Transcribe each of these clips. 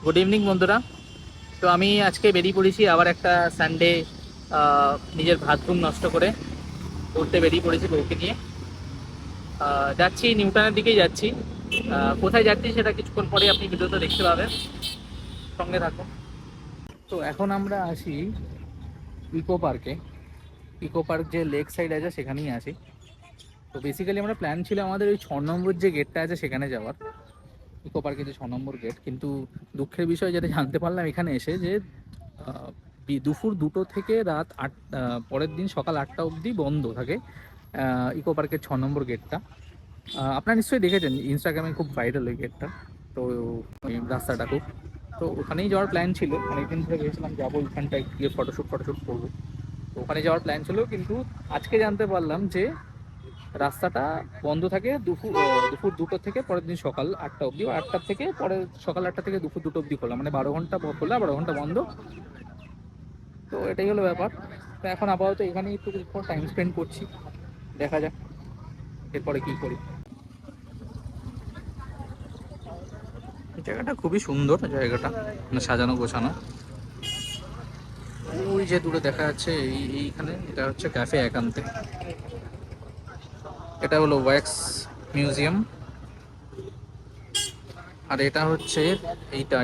Good evening বন্ধুরা। তো আমি আজকে বেরিয়ে পড়েছি আবার একটা সানডে নিজের বাথরুম নষ্ট করে ঘুরতে বেরিয়ে পড়েছি বউকে নিয়ে। যাচ্ছি নিউটনের দিকেই যাচ্ছি। কোথায় যাচ্ছি সেটা কিছুক্ষণ পরে আপনি ভিডিওতে দেখতে পাবেন, সঙ্গে থাকুন। তো এখন আমরা আসি ইকো পার্কে। ইকো পার্ক যে লেক সাইড আছে সেখানেই আছি। তো বেসিক্যালি আমরা প্ল্যান ছিল আমাদের ওই 6 নম্বর যে গেটটা আছে সেখানে যাওয়ার, ইকো পার্কের যে 6 নম্বর গেট। কিন্তু দুঃখের বিষয় যেটা জানতে পারলাম এখানে এসে যে দুপুর 2টো থেকে রাত 8, পরের দিন সকাল 8টা অবধি বন্ধ থাকে ইকো পার্কের 6 নম্বর গেটটা। আপনারা নিশ্চয়ই দেখেছেন, ইনস্টাগ্রামে খুব ভাইরাল ওই গেটটা। তো ওই রাস্তাটা খুব, তো ওখানেই যাওয়ার প্ল্যান ছিল। অনেকদিন ধরে ভেবেছিলাম যাবো ওইখানটায় গিয়ে ফটোশ্যুট করবো। তো ওখানে যাওয়ার প্ল্যান ছিল, কিন্তু আজকে জানতে পারলাম যে রাস্তাটা বন্ধ থাকে দুপুর 2টো থেকে পরের দিন সকাল 8টা অবধি, 8টা থেকে পরে সকাল 8টা থেকে দুপুর 2টো অবধি খোলা, মানে 12 ঘন্টা খোলা, 12 ঘন্টা বন্ধ। তো এটাই হলো ব্যাপার। তো এখন আপাতত এখানেই একটু টাইম স্পেন্ড করছি, দেখা যাক এরপরে কি করি। জায়গাটা খুবই সুন্দর, জায়গাটা মানে সাজানো গোছানো। ওই যে দূরে দেখা যাচ্ছে এইখানে এটা হচ্ছে ক্যাফে একান্তে। এটা হলো ওয়্যাক্স মিউজিয়াম। আর এটা হচ্ছে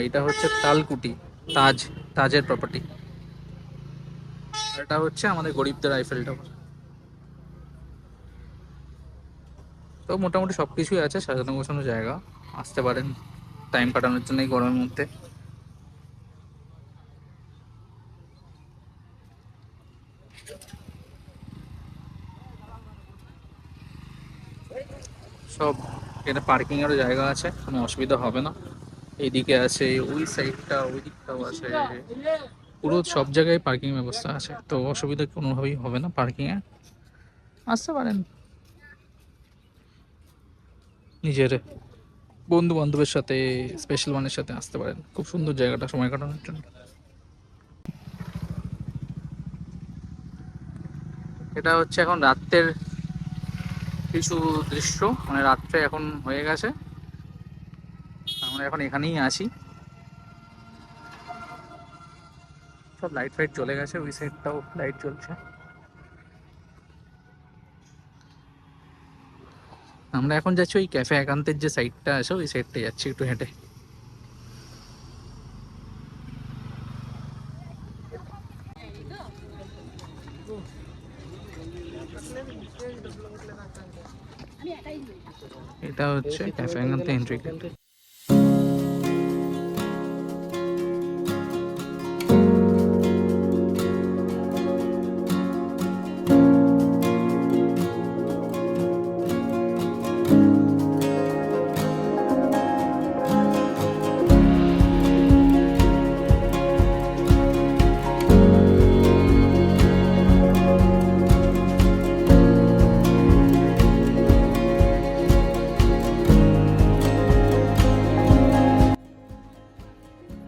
এটা হচ্ছে তালকুটি, তাজ, তাজের প্রপার্টি। আর এটা হচ্ছে আমাদের গরিবদের আইফেল টাওয়ার। তো মোটামুটি সবকিছুই আছে, সাজানো গোছানো জায়গা। আসতে পারেন টাইম কাটানোর জন্য এই গরমের মধ্যে। সব এটা পার্কিং এরও জায়গা আছে, কোনো অসুবিধা হবে না। এইদিকে আছে, ওই সাইডটা, ওই দিকটাও আছে, পুরো সব জায়গায় পার্কিং ব্যবস্থা আছে, তো অসুবিধা কোনোভাবেই হবে না পার্কিং এ। আসতে পারেন নিজের বন্ধু বান্ধবের সাথে, স্পেশাল ওয়ানের সাথে আসতে পারেন। খুব সুন্দর জায়গাটা সময় কাটানোর জন্য। এটা হচ্ছে এখন রাত্রের কিছু দৃশ্য, মানে রাত্রে এখন হয়ে গেছে, আমরা এখন এখানেই আছি। সব লাইট ফাইট জ্বলে গেছে, ওই সাইডটাও লাইট জ্বলছে। আমরা এখন যাচ্ছি ওই ক্যাফে একান্তের যে সাইডটা আছে ওই সাইডটা যাচ্ছি একটু হেঁটে। এটা হচ্ছে ক্যাফে একান্তে এন্ট্রি গেট।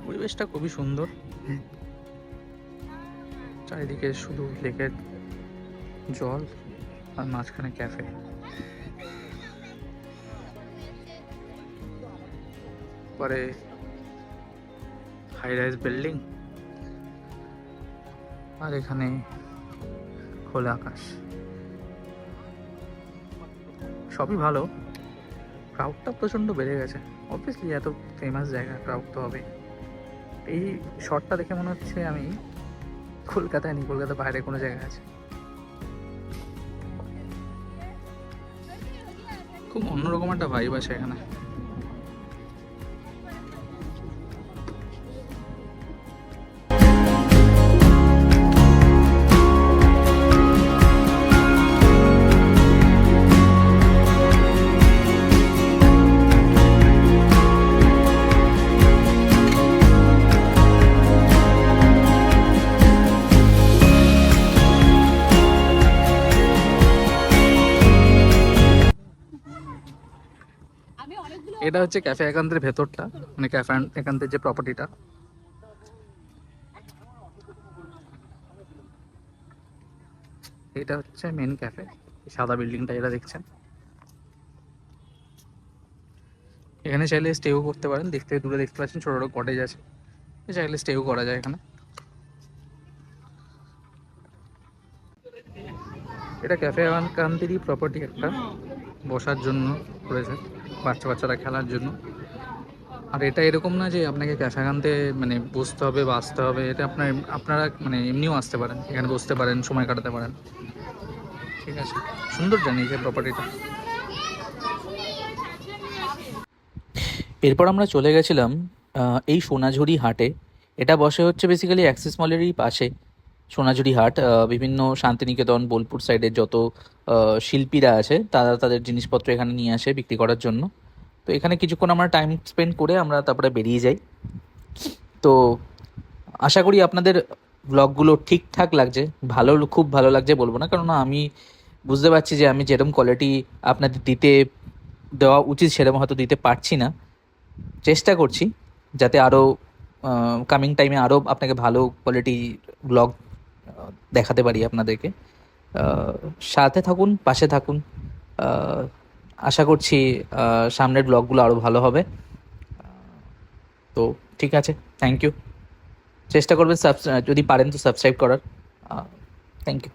পরিবেশটা খুবই সুন্দর, চারিদিকে শুধু লেকের জল আর মাঝখানে ক্যাফে। পরে হাই রাইজ বিল্ডিং, আর এখানে খোলা আকাশ। সবই ভালো, ক্রাউডটা প্রচণ্ড বেড়ে গেছে। অবভিয়াসলি এত ফেমাস জায়গা, ক্রাউড তো হবে। এই শটটা দেখে মনে হচ্ছে আমি কলকাতায় নেই, কলকাতার বাইরে কোনো জায়গায় আছে। খুব অন্যরকম একটা ভাইব আছে এখানে। এটা হচ্ছে ক্যাফে একান্তের ভেতরটা, মানে ক্যাফে একান্তের যে প্রপার্টিটা। এটা হচ্ছে মেন ক্যাফে, সাদা বিল্ডিংটা যেটা দেখছেন। এখানে চাইলে স্টেও করতে পারেন, দেখতে দূরে দেখতে পাচ্ছেন ছোটো ছোটো কটেজ আছে, চাইলে স্টেও করা যায় এখানে। এটা ক্যাফে কান্তিরই প্রপার্টি, একটা বসার জন্য করেছে, বাচ্চারা খেলার জন্য। আর এটা এরকম না যে আপনাকে ক্যাফেকান্তে মানে বসতে হবে বা আসতে হবে, এটা আপনারা মানে এমনিও আসতে পারেন, এখানে বসতে পারেন, সময় কাটাতে পারেন। ঠিক আছে, সুন্দর জানিয়েছে প্রপার্টিটা। এরপর আমরা চলে গেছিলাম এই সোনাঝুরি হাটে। এটা বসে হচ্ছে বেসিক্যালি অ্যাক্সিস মলেরই পাশে। সোনাঝুরি হাট বিভিন্ন শান্তিনিকেতন, বোলপুর সাইডের যত শিল্পীরা আছে তারা তাদের জিনিসপত্র এখানে নিয়ে আসে বিক্রি করার জন্য। তো এখানে কিছুক্ষণ আমরা টাইম স্পেন্ড করে আমরা তারপরে বেরিয়ে যাই। তো আশা করি আপনাদের ব্লগগুলো ঠিকঠাক লাগছে, খুব ভালো লাগছে বলবো না, কারণ আমি বুঝতে পারছি যে আমি যেরকম কোয়ালিটি আপনাদের দেওয়া উচিত সেরকম হয়তো দিতে পারছি না। চেষ্টা করছি যাতে আরও কামিং টাইমে আরও আপনাকে ভালো কোয়ালিটি ব্লগ দেখাতে পারি আপনাদেরকে। আহ, সাথে থাকুন, পাশে থাকুন। আহ, আশা করছি সামনের ব্লগগুলো আরও ভালো হবে। তো ঠিক আছে, থ্যাংক ইউ। চেষ্টা করবেন যদি পারেন তো সাবস্ক্রাইব করার। Thank you.